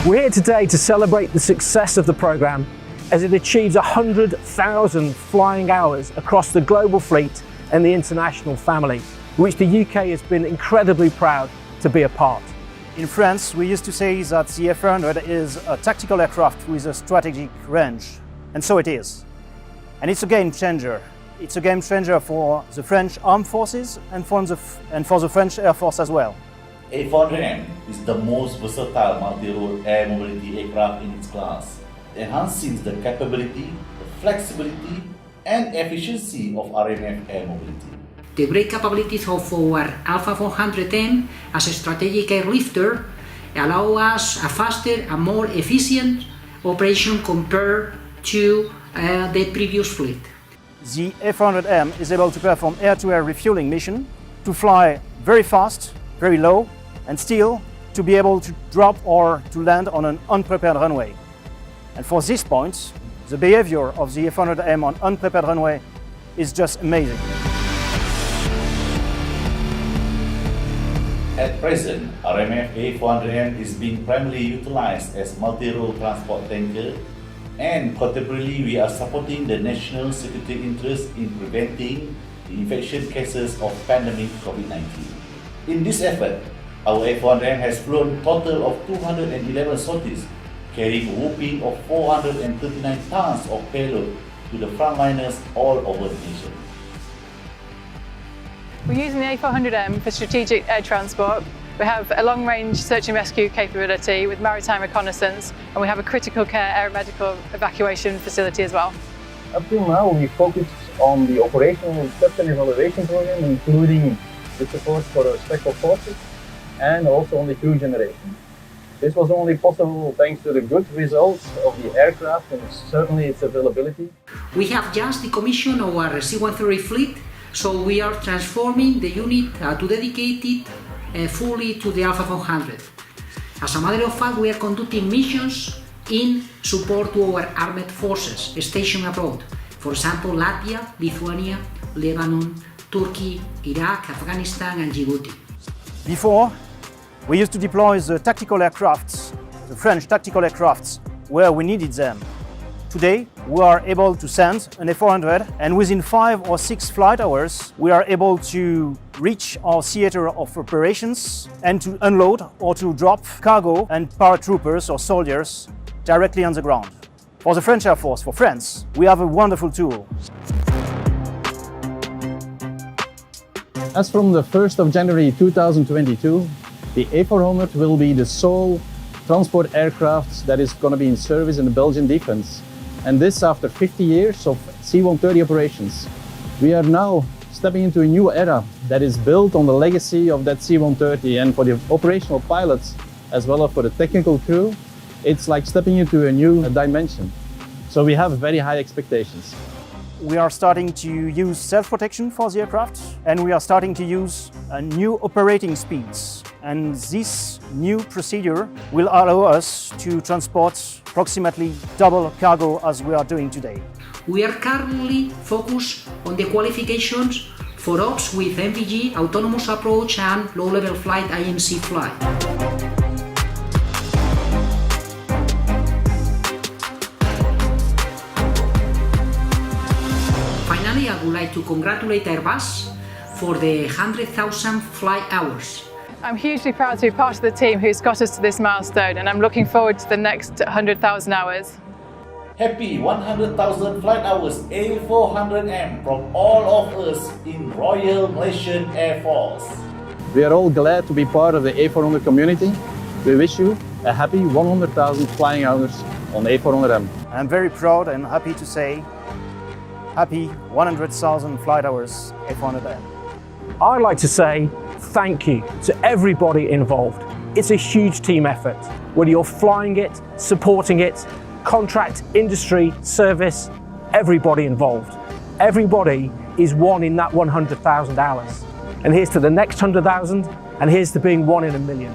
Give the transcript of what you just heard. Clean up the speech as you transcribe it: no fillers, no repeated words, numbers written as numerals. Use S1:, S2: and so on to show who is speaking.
S1: We're here today to celebrate the success of the programme as it achieves 100,000 flying hours across the global fleet and the international family, which the UK has been incredibly proud to be a part.
S2: In France, we used to say that the A-400 is a tactical aircraft with a strategic range, and so it is. And it's a game changer. It's a game changer for the French Armed Forces and for the French Air Force as well.
S3: A-400M is the most versatile multi-role air mobility aircraft in its class, enhancing the capability, the flexibility and efficiency of RMF air mobility.
S4: The great capabilities of our Alpha 400M as a strategic airlifter allow us a faster and more efficient operation compared to the previous fleet.
S2: The A-400M is able to perform air-to-air refueling mission, to fly very fast, very low, and still to be able to drop or to land on an unprepared runway. And for this point, the behavior of the A-400M on unprepared runway is just amazing.
S3: At present, RMF A-400M is being primarily utilized as multi-role transport tanker, and contemporarily we are supporting the national security interest in preventing the infection cases of pandemic COVID-19. In this effort, our A-400M has flown a total of 211 sorties, carrying a whopping of 439 tons of payload to the frontliners all over the nation.
S5: We're using the A-400M for strategic air transport. We have a long-range search and rescue capability with maritime reconnaissance, and we have a critical care aeromedical evacuation facility as well.
S6: Up till now, we focused on the operational test and evaluation program, including the support for the special forces and also on the crew generation. This was only possible thanks to the good results of the aircraft and certainly its availability.
S4: We have just decommissioned our C-130 fleet, so we are transforming the unit to dedicate it fully to the Alpha 400. As a matter of fact, we are conducting missions in support to our armed forces stationed abroad. For example, Latvia, Lithuania, Lebanon, Turkey, Iraq, Afghanistan and Djibouti.
S2: Before, we used to deploy the tactical aircrafts, the French tactical aircrafts, where we needed them. Today, we are able to send an A-400 and within 5 or 6 flight hours, we are able to reach our theater of operations and to unload or to drop cargo and paratroopers or soldiers directly on the ground. For the French Air Force, for France, we have a wonderful tool.
S6: As from the 1st of January 2022, the A-400 will be the sole transport aircraft that is going to be in service in the Belgian defense. And this after 50 years of C-130 operations. We are now stepping into a new era that is built on the legacy of that C-130, and for the operational pilots as well as for the technical crew, it's like stepping into a new dimension. So we have very high expectations.
S2: We are starting to use self-protection for the aircraft, and we are starting to use new operating speeds. And this new procedure will allow us to transport approximately double cargo as we are doing today.
S4: We are currently focused on the qualifications for ops with MVG, autonomous approach and low-level flight IMC flight. Finally, I would like to congratulate Airbus for the 100,000 flight hours.
S5: I'm hugely proud to be part of the team who's got us to this milestone, and I'm looking forward to the next 100,000 hours.
S3: Happy 100,000 flight hours A-400M from all of us in Royal Malaysian Air Force.
S6: We are all glad to be part of the A-400 community. We wish you a happy 100,000 flying hours on A-400M.
S2: I'm very proud and happy to say happy 100,000 flight hours A-400M.
S1: I'd like to say thank you to everybody involved. It's a huge team effort, whether you're flying it, supporting it, contract, industry, service, everybody involved. Everybody is one in that 100,000 hours. And here's to the next 100,000, and here's to being one in a million.